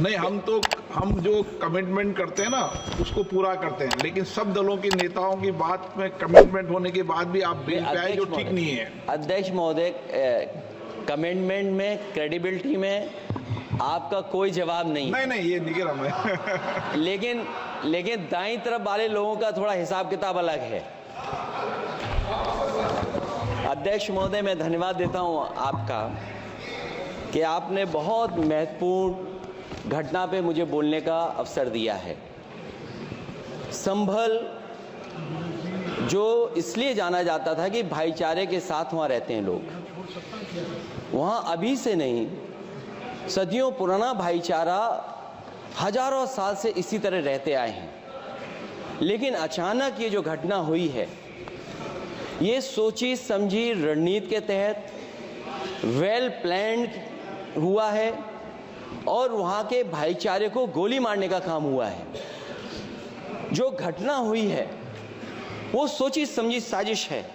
नहीं, हम जो कमिटमेंट करते हैं ना उसको पूरा करते हैं, लेकिन सब दलों के नेताओं की बात में कमिटमेंट होने के बाद भी आप बिल पे आए जो ठीक नहीं है। अध्यक्ष महोदय, कमिटमेंट में, क्रेडिबिलिटी में आपका कोई जवाब नहीं। नहीं, ये नहीं कह रहा मैं। लेकिन दाईं तरफ वाले लोगों का थोड़ा हिसाब किताब अलग है। अध्यक्ष महोदय, मैं धन्यवाद देता हूं आपका कि आपने बहुत महत्वपूर्ण घटना पे मुझे बोलने का अवसर दिया है। संभल जो इसलिए जाना जाता था कि भाईचारे के साथ वहाँ रहते हैं लोग, वहाँ अभी से नहीं, सदियों पुराना भाईचारा हजारों साल से इसी तरह रहते आए हैं। लेकिन अचानक ये जो घटना हुई है, ये सोची समझी रणनीति के तहत वेल प्लान्ड हुआ है और वहाँ के भाईचारे को गोली मारने का काम हुआ है। जो घटना हुई है वो सोची समझी साजिश है।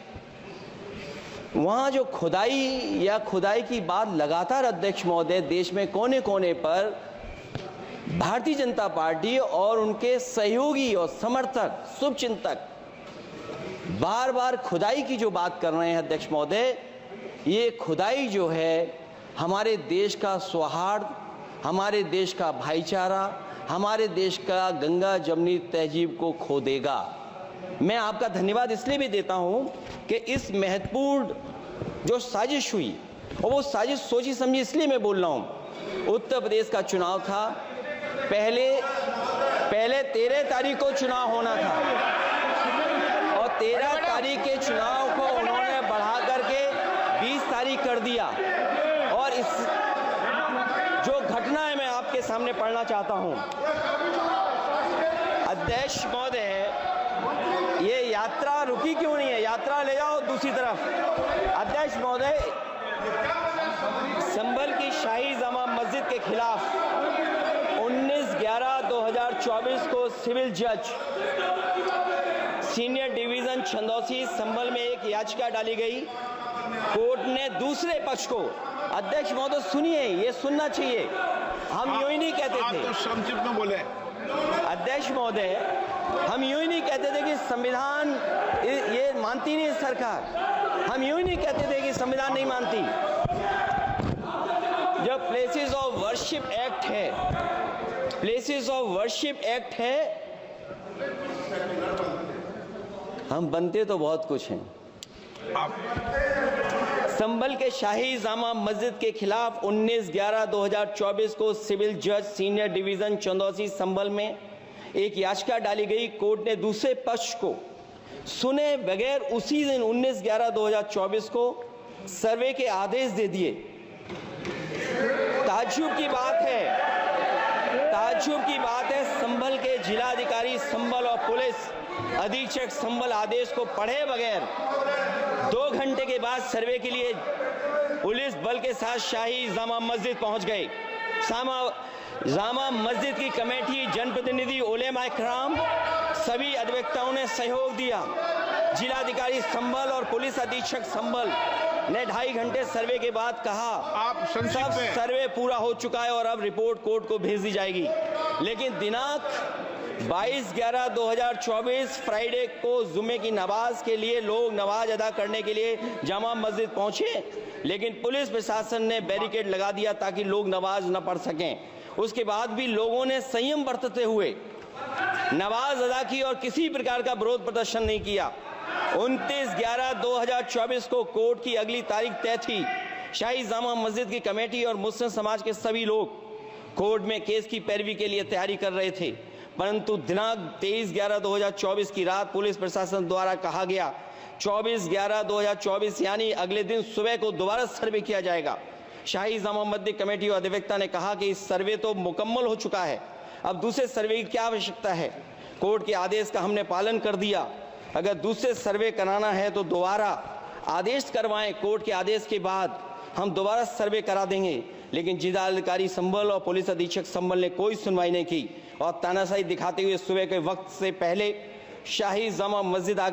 वहाँ जो खुदाई की बात लगातार अध्यक्ष महोदय देश में कोने कोने पर भारतीय जनता पार्टी और उनके सहयोगी और समर्थक, शुभचिंतक बार बार खुदाई की जो बात कर रहे हैं अध्यक्ष महोदय, ये खुदाई जो है हमारे देश का सौहार्द, हमारे देश का भाईचारा, हमारे देश का गंगा जमनी तहजीब को खो देगा। मैं आपका धन्यवाद इसलिए भी देता हूं कि इस महत्वपूर्ण जो साजिश हुई, और वो साजिश सोची समझी इसलिए मैं बोल रहा हूं। उत्तर प्रदेश का चुनाव था, पहले 13 तारीख को चुनाव होना था और 13 तारीख के चुनाव को उन्होंने बढ़ा करके 20 तारीख कर दिया। और इस जो घटना है मैं आपके सामने पढ़ना चाहता हूं। अध्यक्ष महोदय, ये यात्रा रुकी क्यों नहीं है? यात्रा ले जाओ दूसरी तरफ। अध्यक्ष महोदय, संभल की शाही जामा मस्जिद के खिलाफ 19/11/2024 को सिविल जज सीनियर डिवीजन छंदौसी संभल में एक याचिका डाली गई। कोर्ट ने दूसरे पक्ष को, अध्यक्ष महोदय सुनिए, ये सुनना चाहिए, हम यूं ही नहीं कहते थे। आप तो संक्षिप्त में बोले। अध्यक्ष महोदय, हम यूं ही नहीं कहते थे कि संविधान ये मानती नहीं सरकार। हम यूं ही नहीं कहते थे कि संविधान नहीं मानती। जब प्लेसेस ऑफ वर्शिप एक्ट है, प्लेसेस ऑफ वर्शिप एक्ट है, हम बनते तो बहुत कुछ हैं। संभल के शाही जामा मस्जिद के खिलाफ 19/11/2024 को सिविल जज सीनियर डिवीजन चंदौसी संभल में एक याचिका डाली गई। कोर्ट ने दूसरे पक्ष को सुने बगैर उसी दिन 19/11/2024 को सर्वे के आदेश दे दिए। ताज्जुब की बात है, संभल के जिलाधिकारी संभल और पुलिस अधीक्षक संभल आदेश को पढ़े बगैर 2 घंटे के बाद सर्वे के लिए पुलिस बल के साथ शाही जामा मस्जिद पहुंच गए। जामा मस्जिद की कमेटी, जनप्रतिनिधि, उलेमा इकराम, सभी अधिवक्ताओं ने सहयोग दिया। जिलाधिकारी संभल और पुलिस अधीक्षक संभल ने 2.5 घंटे सर्वे के बाद कहा, आप सब सर्वे पूरा हो चुका है और अब रिपोर्ट कोर्ट को भेज दी जाएगी। लेकिन दिनांक 22/11/2024 फ्राइडे को जुमे की नमाज के लिए लोग नमाज अदा करने के लिए जामा मस्जिद पहुंचे, लेकिन पुलिस प्रशासन ने बैरिकेड लगा दिया ताकि लोग नमाज न पढ़ सकें। उसके बाद भी लोगों ने संयम बरतते हुए नमाज अदा की और किसी प्रकार का विरोध प्रदर्शन नहीं किया। 29/11/2024 को कोर्ट की अगली तारीख तय थी। शाही जामा मस्जिद की कमेटी और मुस्लिम समाज के सभी लोग कोर्ट में केस की पैरवी के लिए तैयारी कर रहे थे, परंतु दिनांक 23/11/2024 की रात पुलिस प्रशासन द्वारा कहा गया 24/11/2024 यानी अगले दिन सुबह को दोबारा सर्वे किया जाएगा। शाही जामा मस्जिद कमेटी और अधिवक्ता ने कहा कि इस सर्वे तो मुकम्मल हो चुका है, अब दूसरे सर्वे की क्या आवश्यकता है? कोर्ट के आदेश का हमने पालन कर दिया। अगर दूसरे सर्वे कराना है तो दोबारा आदेश करवाएं, कोर्ट के आदेश के बाद हम दोबारा सर्वे करा देंगे। लेकिन जिलाधिकारी संभल और पुलिस अधीक्षक संभल ने कोई सुनवाई नहीं की और तानाशाही दिखाते हुए सुबह के वक्त से पहले शाही जामा मस्जिद आ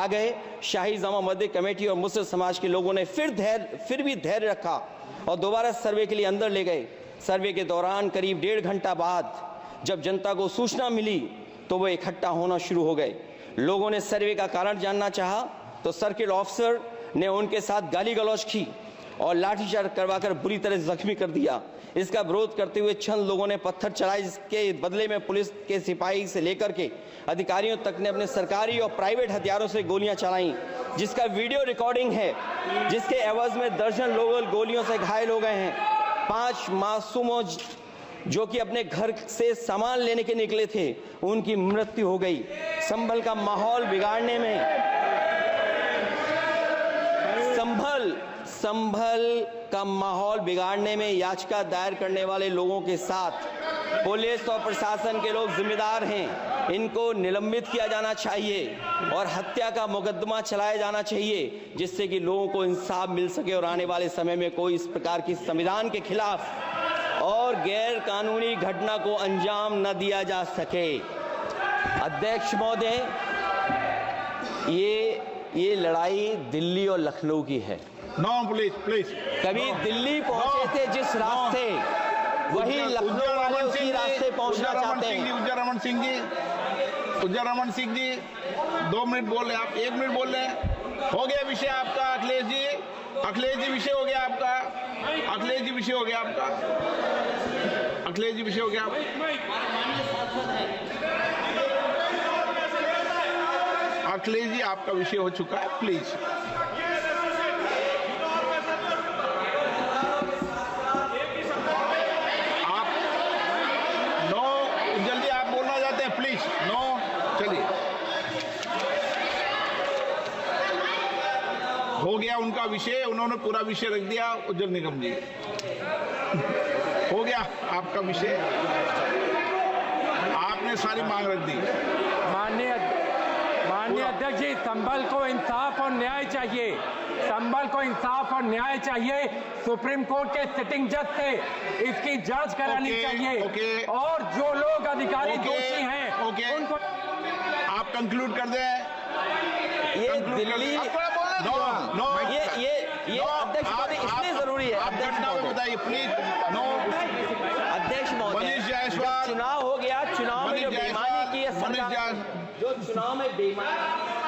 गए। शाही जामा मस्जिद कमेटी और मुस्लिम समाज के लोगों ने फिर भी धैर्य रखा और दोबारा सर्वे के लिए अंदर ले गए। सर्वे के दौरान करीब 1.5 घंटा बाद जब जनता को सूचना मिली तो वो इकट्ठा होना शुरू हो गए। लोगों ने सर्वे का कारण जानना चाहा तो सर्किल ऑफिसर ने उनके साथ गाली गलौज की और लाठीचार्ज करवाकर बुरी तरह जख्मी कर दिया। इसका विरोध करते हुए चंद लोगों ने पत्थर चलाए, जिसके बदले में पुलिस के सिपाही से लेकर के अधिकारियों तक ने अपने सरकारी और प्राइवेट हथियारों से गोलियां चलाई, जिसका वीडियो रिकॉर्डिंग है, जिसके एवज में दर्जन लोग गोलियों से घायल हो गए हैं। 5 मासूमों जो कि अपने घर से सामान लेने के निकले थे, उनकी मृत्यु हो गई। संभल का माहौल बिगाड़ने में संभल का माहौल बिगाड़ने में याचिका दायर करने वाले लोगों के साथ पुलिस और प्रशासन के लोग जिम्मेदार हैं। इनको निलंबित किया जाना चाहिए और हत्या का मुकदमा चलाया जाना चाहिए, जिससे कि लोगों को इंसाफ मिल सके और आने वाले समय में कोई इस प्रकार की संविधान के खिलाफ और गैर कानूनी घटना को अंजाम न दिया जा सके। अध्यक्ष महोदय, ये लड़ाई दिल्ली और लखनऊ की है। नो प्लीज कभी दिल्ली पहुंचे थे जिस रास्ते, वही लखनऊ वाले उसी रास्ते पहुंचना चाहते हैं। उज्जर रमन सिंह जी 2 मिनट बोल रहे, आप 1 मिनट बोल रहे हैं। हो गया विषय आपका अखिलेश जी विषय हो गया आपका। अखिलेश जी विषय हो गया आपका। अखिलेश जी आपका विषय हो चुका है, प्लीज। आप जल्दी आप बोलना चाहते हैं, प्लीज। चलिए, हो गया उनका विषय, उन्होंने पूरा विषय रख दिया। उज्जवल निगम जी, हो गया आपका विषय, आपने सारी मांग रख दी। माननीय अध्यक्ष जी, संभल को इंसाफ और न्याय चाहिए। संभल को इंसाफ और न्याय चाहिए। सुप्रीम कोर्ट के सिटिंग जज से इसकी जांच करानी चाहिए और जो लोग अधिकारी दोषी हैं उनको आप कंक्लूड कर दें। ये दिल्ली ये अध्यक्ष महोदय इसलिए जरूरी है। अध्यक्ष महोदय बताइए प्लीज। अध्यक्ष महोदय, चुनाव हो गया, चुनाव में जो बेईमानी की है सरकार, जो चुनाव में बेईमानी